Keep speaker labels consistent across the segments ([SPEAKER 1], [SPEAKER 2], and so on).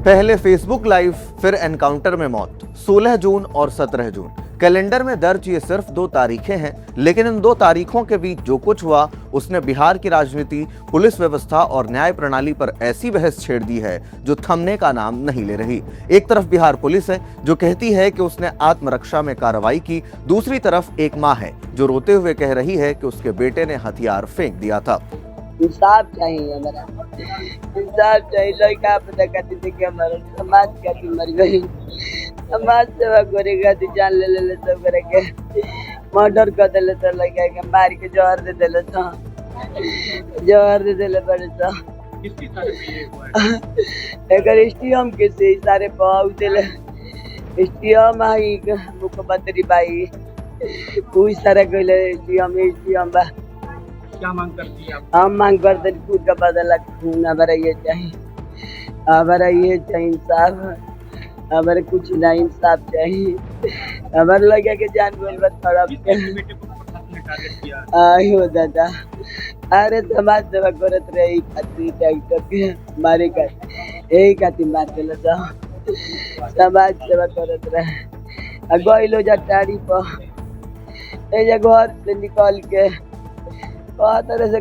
[SPEAKER 1] पहले Facebook live, फिर encounter में मौत। 16 जून और 17 जून कैलेंडर में दर्ज ये सिर्फ 2 तारीखें हैं, लेकिन इन 2 तारीखों के बीच जो कुछ हुआ उसने बिहार की राजनीति, पुलिस व्यवस्था और न्याय प्रणाली पर ऐसी बहस छेड़ दी है जो थमने का नाम नहीं ले रही। एक तरफ बिहार पुलिस है जो कहती है कि उसने आत्मरक्षा में कार्रवाई की, दूसरी तरफ एक माँ है जो रोते हुए कह रही है कि उसके बेटे ने हथियार फेंक दिया था।
[SPEAKER 2] इंसाफ चाहिए, हमारा इंसाफ चाहिए। लड़का पता करती थी कि हमारा समाज का मर गई, समाज सेवा करेगा तो जान ले ले सब करके मर्डर कर दिले तो लड़का के मार के जहर दे दिले तो बड़े तो अगर एसटीएम के से सारे बहुत दिले एसटीएम आई मुख्यमंत्री भाई कोई सारा कहले एसटीएम बा।
[SPEAKER 3] क्या मांग करती है आप?
[SPEAKER 2] हम मांग करते हैं खुद का बदला खून, हमारा ये चाहिए, हमारा ये चाहिए इंसाफ, हमारे कुछ नहीं इंसाफ चाहिए। हमारे लगे के जान बोल थोड़ा आयो दादा, अरे समाज सेवा करत रहे खातिर डॉक्टर के मारे का यही खातिर मार दिल समाज सेवा करत रहे गइलो जा टाड़ी पर घर से निकल के तरह से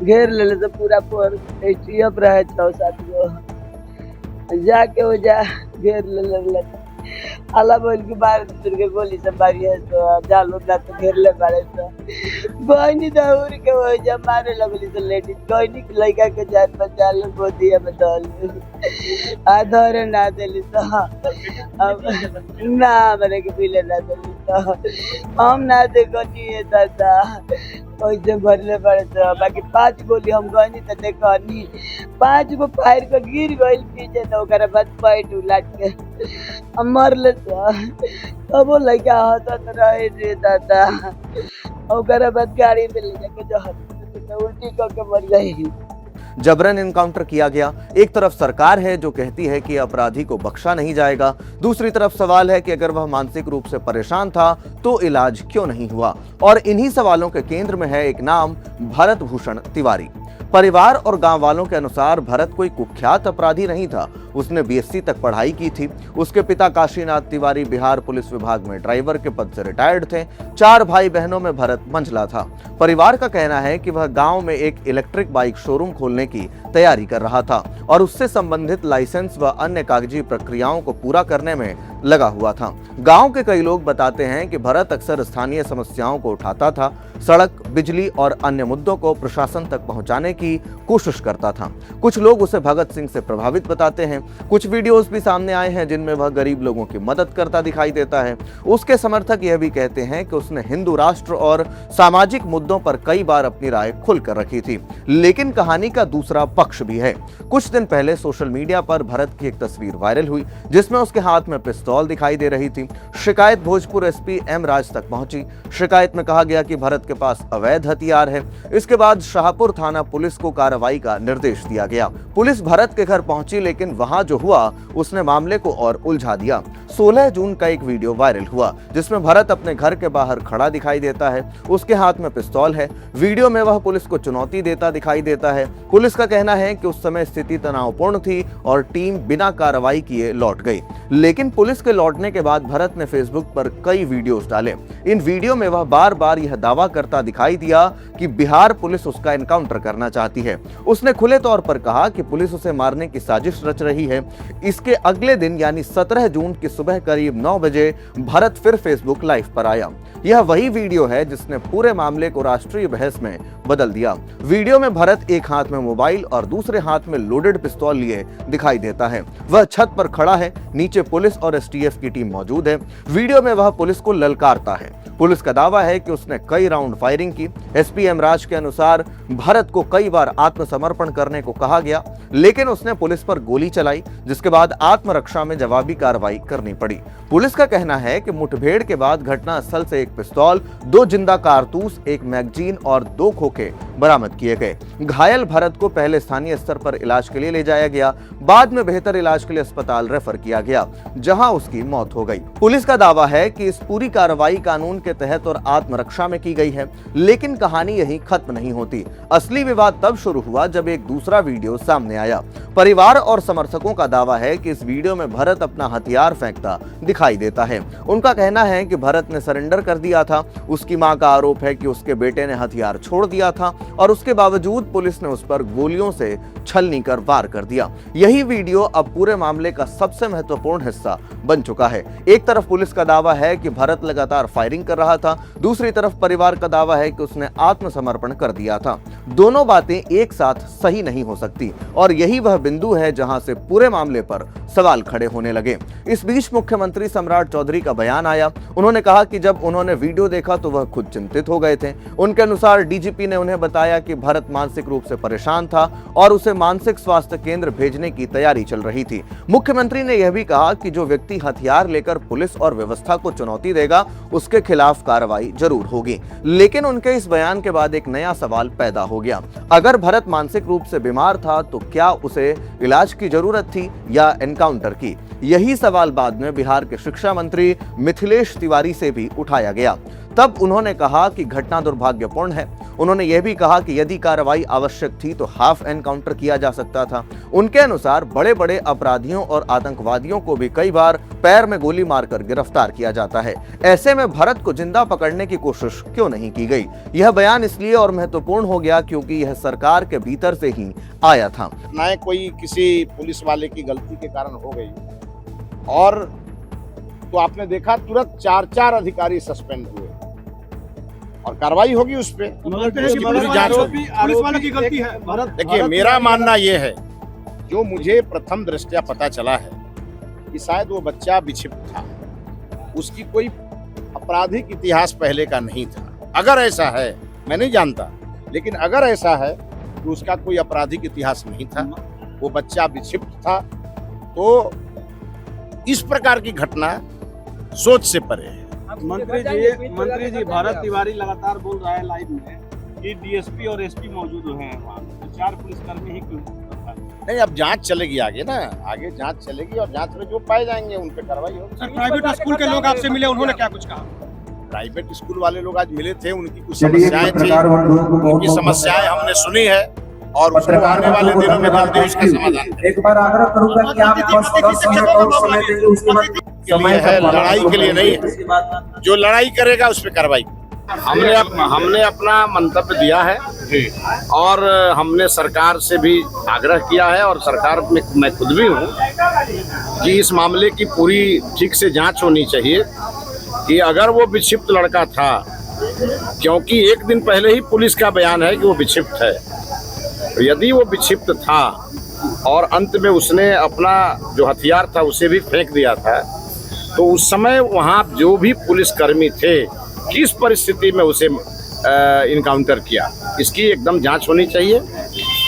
[SPEAKER 2] घेर ले तो पूरा एसटीएफ रहे 6-7 गो जाके वो जा घेर ले अल्लाह बोल की बार के गोली से मारी है तो जालो ना तो घेर ले मारे तो गोइनी दौड़ के वो जब मारे लगली तो लेडीज गोइनी लड़का के जान बचा लो गोदिया में डाल आधर ना दिली तो ना मैंने के पीले ना दिली तो हम ना देखो नहीं है दादा वैसे भरले पड़े तो बाकी 5 गोली हम गनी तो देखो नहीं 5 गो फायर को गिर गई पीछे तो बाद पैट उलट के हम मरले तो वो लड़का होता तो रहे रे दादा बाद गाड़ी में ले जाके जो उल्टी करके मर गई।
[SPEAKER 1] जबरन इनकाउंटर किया गया। एक तरफ सरकार है जो कहती है कि अपराधी को बख्शा नहीं जाएगा, दूसरी तरफ सवाल है कि अगर वह मानसिक रूप से परेशान था तो इलाज क्यों नहीं हुआ। और इन्हीं सवालों के केंद्र में है एक नाम, भरत भूषण तिवारी। परिवार और गांव वालों के अनुसार भरत कोई कुख्यात अपराधी नहीं था, उसने बीएससी तक पढ़ाई की थी। उसके पिता काशीनाथ तिवारी बिहार पुलिस विभाग में ड्राइवर के पद से रिटायर्ड थे। 4 भाई बहनों में भरत मंझला था। परिवार का कहना है कि वह गांव में एक इलेक्ट्रिक बाइक शोरूम खोलने की तैयारी कर रहा था और उससे संबंधित लाइसेंस व अन्य कागजी प्रक्रियाओं को पूरा करने में लगा हुआ था। गांव के कई लोग बताते हैं कि भरत अक्सर स्थानीय समस्याओं को उठाता था, सड़क, बिजली और अन्य मुद्दों को प्रशासन तक पहुंचाने की कोशिश करता था। कुछ लोग उसे भगत सिंह से प्रभावित बताते हैं। कुछ वीडियोस भी सामने आए हैं जिनमें वह गरीब लोगों की मदद करता दिखाई देता है। उसके समर्थक यह भी कहते हैं कि उसने हिंदू राष्ट्र और सामाजिक मुद्दों पर कई बार अपनी राय खुलकर रखी थी। लेकिन कहानी का दूसरा पक्ष भी है। कुछ दिन पहले सोशल मीडिया पर भरत की एक तस्वीर वायरल हुई जिसमें उसके हाथ में पिस्तौल दिखाई दे रही थी। शिकायत भोजपुर एसपी एम राज तक पहुंची। शिकायत में कहा गया कि भरत के पास अवैध हथियार है। इसके बाद शाहपुर थाना पुलिस को कार्रवाई का निर्देश दिया गया। पुलिस भरत के घर पहुंची, लेकिन वहां जो हुआ उसने मामले को और उलझा दिया। 16 जून का एक वीडियो वायरल हुआ जिसमें भरत अपने घर के बाहर खड़ा दिखाई देता है। उसके हाथ में पिस्तौल है। वीडियो में वह पुलिस को चुनौती देता दिखाई देता है। पुलिस का कहना है कि उस समय स्थिति तनावपूर्ण थी और टीम बिना कार्रवाई किए लौट गई। लेकिन पुलिस के लौटने के बाद भरत ने फेसबुक पर कई वीडियोस डाले। इन वीडियो में वह बार बार यह दावा करता दिखाई दिया कि बिहार पुलिस उसका एनकाउंटर करना चाहती है। उसने खुले तौर पर कहा कि पुलिस उसे मारने की साजिश रच रही है। इसके अगले दिन यानी 17 जून की सुबह करीब 9 बजे भरत फिर फेसबुक लाइव पर आया। यह वही वीडियो है जिसने पूरे मामले को राष्ट्रीय बहस में बदल दिया। वीडियो में भरत एक हाथ में मोबाइल और दूसरे हाथ में लोडेड पिस्तौल लिए दिखाई देता है। वह छत पर खड़ा है, नीचे पुलिस और एसटीएफ की टीम मौजूद है। वीडियो में वह पुलिस को ललकारता है। पुलिस का दावा है कि उसने कई राउंड फायरिंग की। एसपी एम राज के अनुसार भरत को कई बार आत्मसमर्पण करने को कहा गया, लेकिन उसने पुलिस पर गोली चलाई, जिसके बाद आत्मरक्षा में जवाबी कार्रवाई करनी पड़ी। पुलिस का कहना है कि मुठभेड़ के बाद घटनास्थल से एक पिस्तौल, 2 जिंदा कारतूस, एक मैगजीन और 2 खोखे बरामद किए गए। घायल भरत को पहले स्थानीय स्तर पर इलाज के लिए ले जाया गया, बाद में बेहतर इलाज के लिए अस्पताल रेफर किया गया, जहां उसकी मौत हो गई। पुलिस का दावा है कि इस पूरी कार्रवाई कानून के तहत और आत्मरक्षा में की गई है। लेकिन कहानी यहीं खत्म नहीं होती। असली विवाद तब शुरू हुआ जब एक दूसरा वीडियो सामने आया। परिवार और समर्थकों का दावा है कि इस वीडियो में भरत अपना हथियार फेंकता दिखाई देता है। उनका कहना है कि भरत ने सरेंडर कर दिया था। उसकी मां का आरोप है कि उसके बेटे ने हथियार छोड़ दिया था और उसके बावजूद पुलिस ने उस पर गोलियों से छलनी कर वार कर दिया। यही वीडियो अब पूरे मामले का सबसे महत्वपूर्ण हिस्सा बन चुका है। एक तरफ पुलिस का दावा है कि भरत लगातार फायरिंग कर रहा था, दूसरी तरफ परिवार का दावा है कि उसने आत्मसमर्पण कर दिया था। दोनों बातें एक साथ सही नहीं हो सकती और यही वह बिंदु है जहां से पूरे मामले पर सवाल खड़े होने लगे। इस बीच मुख्यमंत्री सम्राट चौधरी का बयान आया। उन्होंने कहा कि जब उन्होंने वीडियो देखा तो वह खुद चिंतित हो गए थे। उनके अनुसार डीजीपी ने उन्हें बताया कि भरत मानसिक रूप से परेशान था और उसे मानसिक स्वास्थ्य केंद्र भेजने की तैयारी चल रही थी। मुख्यमंत्री ने यह भी कहा कि जो व्यक्ति हथियार लेकर पुलिस और व्यवस्था को चुनौती देगा उसके खिलाफ कार्रवाई जरूर होगी। लेकिन उनके इस बयान के बाद एक नया सवाल पैदा हो गया। अगर भरत मानसिक रूप से बीमार था तो क्या उसे इलाज की जरूरत थी या एनकाउंटर की? यही सवाल बाद में बिहार के शिक्षा मंत्री मिथिलेश तिवारी से भी उठाया गया। तब उन्होंने कहा कि घटना दुर्भाग्यपूर्ण है। उन्होंने यह भी कहा कि यदि कार्रवाई आवश्यक थी तो हाफ एनकाउंटर किया जा सकता था। उनके अनुसार बड़े बड़े अपराधियों और आतंकवादियों को भी कई बार पैर में गोली मारकर गिरफ्तार किया जाता है। ऐसे में भरत को जिंदा पकड़ने की कोशिश क्यों नहीं की गई? यह बयान इसलिए और महत्वपूर्ण हो गया क्योंकि यह सरकार के भीतर से ही आया था।
[SPEAKER 4] न कोई किसी पुलिस वाले की गलती के कारण हो गई और तो आपने देखा तुरंत 4 अधिकारी सस्पेंड हुए और कार्रवाई होगी उस पे।
[SPEAKER 3] पुलिस वालों की गलती है।
[SPEAKER 4] देखिए, मेरा मानना यह है, जो मुझे प्रथम दृष्टया पता चला है कि शायद वो बच्चा विक्षिप्त था, उसकी कोई आपराधिक इतिहास पहले का नहीं था। अगर ऐसा है, मैं नहीं जानता, लेकिन अगर ऐसा है तो उसका कोई आपराधिक इतिहास नहीं था, वो बच्चा विक्षिप्त था, तो इस प्रकार की घटना सोच से परे है।
[SPEAKER 3] मंत्री जी भरत तिवारी लगातार बोल रहा है लाइव में कि डीएसपी और एसपी मौजूद हैं वहाँ, तो 4 पुलिसकर्मी ही क्यों?
[SPEAKER 4] नहीं, अब जांच चलेगी आगे ना, आगे जांच चलेगी और जांच में जो पाए जाएंगे उन पे कार्रवाई होगी।
[SPEAKER 3] सर, प्राइवेट स्कूल के लोग आपसे मिले, उन्होंने क्या कुछ कहा?
[SPEAKER 4] प्राइवेट स्कूल वाले लोग आज मिले थे, उनकी कुछ समस्याएं थी, उनकी समस्याएं हमने सुनी है और उसको आने वाले दिनों में जल्दी उसका समाधान
[SPEAKER 5] एक बार आग्रह करूंगा कि आप 10 मिनट और समय देंगे, उसके बाद
[SPEAKER 4] के लिए है, लड़ाई के लिए नहीं है। जो लड़ाई करेगा उस पर कार्रवाई। हमने अपना मंतव्य दिया है और हमने सरकार से भी आग्रह किया है और सरकार में मैं खुद भी हूँ कि इस मामले की पूरी ठीक से जांच होनी चाहिए कि अगर वो विक्षिप्त लड़का था, क्योंकि एक दिन पहले ही पुलिस का बयान है कि वो विक्षिप्त है, यदि वो विक्षिप्त था और अंत में उसने अपना जो हथियार था उसे भी फेंक दिया था, तो उस समय वहाँ जो भी पुलिसकर्मी थे किस परिस्थिति में उसे इनकाउंटर किया, इसकी एकदम जांच होनी चाहिए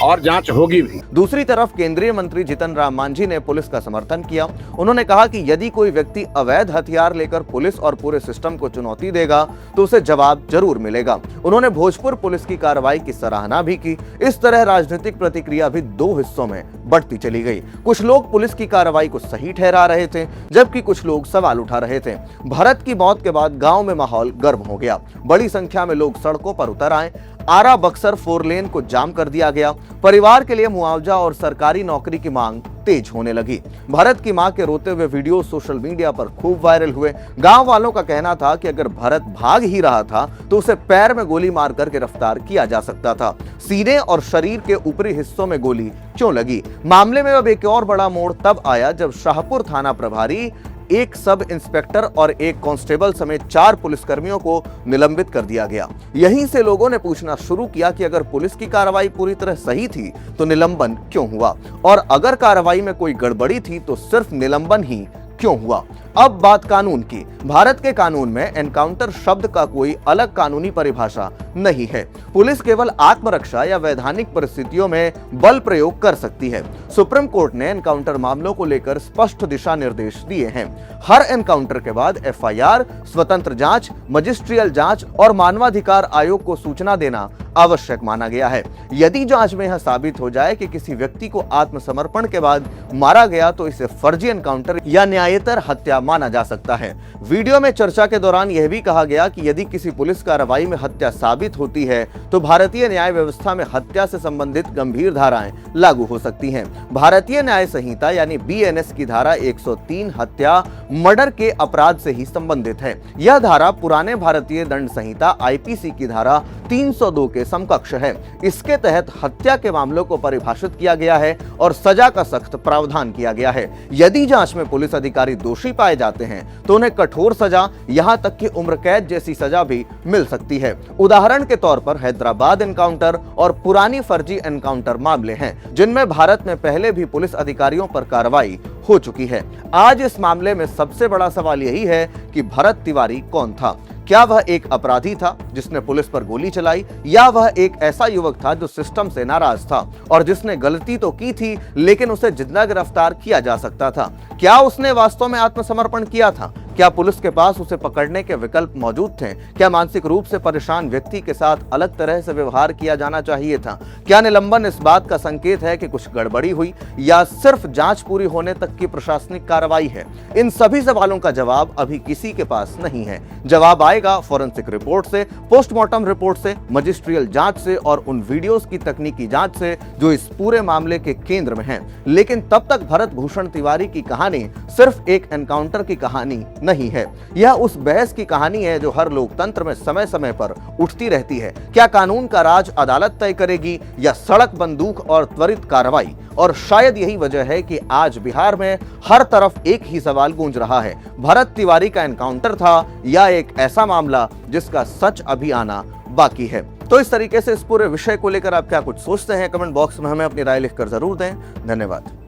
[SPEAKER 4] और जांच होगी भी।
[SPEAKER 1] दूसरी तरफ केंद्रीय मंत्री जीतन राम मांझी ने पुलिस का समर्थन किया। उन्होंने कहा कि यदि कोई व्यक्ति अवैध हथियार लेकर पुलिस और पूरे सिस्टम को चुनौती देगा तो उसे जवाब जरूर मिलेगा। उन्होंने भोजपुर पुलिस की कार्रवाई की सराहना भी की। इस तरह राजनीतिक प्रतिक्रिया भी 2 हिस्सों में बढ़ती चली गई। कुछ लोग पुलिस की कार्रवाई को सही ठहरा रहे थे, जबकि कुछ लोग सवाल उठा रहे थे। भरत की मौत के बाद गांव में माहौल गर्म हो गया। बड़ी संख्या में लोग सड़कों पर उतर आए। आरा बक्सर 4 लेन को जाम कर दिया गया। परिवार के लिए मुआवजा और सरकारी नौकरी की मांग तेज होने लगी। भरत की मां के रोते हुए वीडियो सोशल मीडिया पर खूब वायरल हुए। गांव वालों का कहना था कि अगर भरत भाग ही रहा था तो उसे पैर में गोली मारकर गिरफ्तार किया जा सकता था। सीने और शरीर के ऊपरी हिस्सों में गोली क्यों लगी? मामले में अब एक और बड़ा मोड़ तब आया जब शाहपुर थाना प्रभारी, एक सब इंस्पेक्टर और एक कांस्टेबल समेत 4 पुलिसकर्मियों को निलंबित कर दिया गया। यहीं से लोगों ने पूछना शुरू किया कि अगर पुलिस की कार्रवाई पूरी तरह सही थी तो निलंबन क्यों हुआ, और अगर कार्रवाई में कोई गड़बड़ी थी तो सिर्फ निलंबन ही क्यों हुआ। अब बात कानून की। भारत के कानून में एनकाउंटर शब्द का कोई अलग कानूनी परिभाषा नहीं है। पुलिस केवल आत्मरक्षा या वैधानिक परिस्थितियों में बल प्रयोग कर सकती है। सुप्रीम कोर्ट ने एनकाउंटर मामलों को लेकर स्पष्ट दिशा निर्देश दिए हैं। हर एनकाउंटर के बाद एफआईआर, स्वतंत्र जांच, मजिस्ट्रियल जांच और मानवाधिकार आयोग को सूचना देना आवश्यक माना गया है। यदि जांच में यह साबित हो जाए कि किसी व्यक्ति को आत्मसमर्पण के बाद मारा गया तो इसे फर्जी एनकाउंटर या न्यायेतर हत्या हत्या माना जा सकता है। वीडियो में चर्चा के दौरान यह भी कहा गया कि यदि किसी पुलिस कार्रवाई में हत्या साबित होती है तो भारतीय न्याय व्यवस्था में हत्या से संबंधित गंभीर धाराएं लागू हो सकती हैं। भारतीय न्याय संहिता यानी BNS की धारा 103 हत्या मर्डर के अपराध से ही संबंधित है। यह धारा पुराने भारतीय दंड संहिता IPC की धारा 302 के समकक्ष है। इसके तहत हत्या के मामलों को परिभाषित किया गया है और सजा का सख्त प्रावधान किया गया है। यदि जांच में पुलिस अधिकारी दोषी पाए जाते हैं तो उन्हें कठोर सजा, यहां तक कि उम्र कैद जैसी सजा भी मिल सकती है। उदाहरण के तौर पर हैदराबाद एनकाउंटर और पुरानी फर्जी एनकाउंटर मामले हैं, जिनमें भारत में पहले भी पुलिस अधिकारियों पर कार्रवाई हो चुकी है। आज इस मामले में सबसे बड़ा सवाल यही है कि भरत तिवारी कौन था। क्या वह एक अपराधी था जिसने पुलिस पर गोली चलाई, या वह एक ऐसा युवक था जो सिस्टम से नाराज था और जिसने गलती तो की थी लेकिन उसे जिंदा गिरफ्तार किया जा सकता था? क्या उसने वास्तव में आत्मसमर्पण किया था? क्या पुलिस के पास उसे पकड़ने के विकल्प मौजूद थे? क्या मानसिक रूप से परेशान व्यक्ति के साथ अलग तरह से व्यवहार किया जाना चाहिए था? क्या निलंबन इस बात का संकेत है कि कुछ गड़बड़ी हुई, या सिर्फ जांच पूरी होने तक की प्रशासनिक कार्रवाई है? इन सभी सवालों का जवाब अभी किसी के पास नहीं है। जवाब आएगा फॉरेंसिक रिपोर्ट से, पोस्टमार्टम रिपोर्ट से, मजिस्ट्रियल जांच से और उन वीडियोस की तकनीकी जांच से जो इस पूरे मामले के केंद्र में हैं। लेकिन तब तक भरत भूषण तिवारी की कहानी सिर्फ एक एनकाउंटर की कहानी नहीं है। यह उस बहस की कहानी है जो हर लोकतंत्र में समय समय पर उठती रहती है। क्या कानून का राज अदालत तय करेगी या सड़क, बंदूक और त्वरित कार्रवाई? और शायद यही वजह है कि आज बिहार में हर तरफ एक ही सवाल गूंज रहा है, भरत तिवारी का एनकाउंटर था या एक ऐसा मामला जिसका सच अभी आना बाकी है? तो इस तरीके से इस पूरे विषय को लेकर आप क्या कुछ सोचते हैं, कमेंट बॉक्स में हमें अपनी राय लिखकर जरूर दें। धन्यवाद।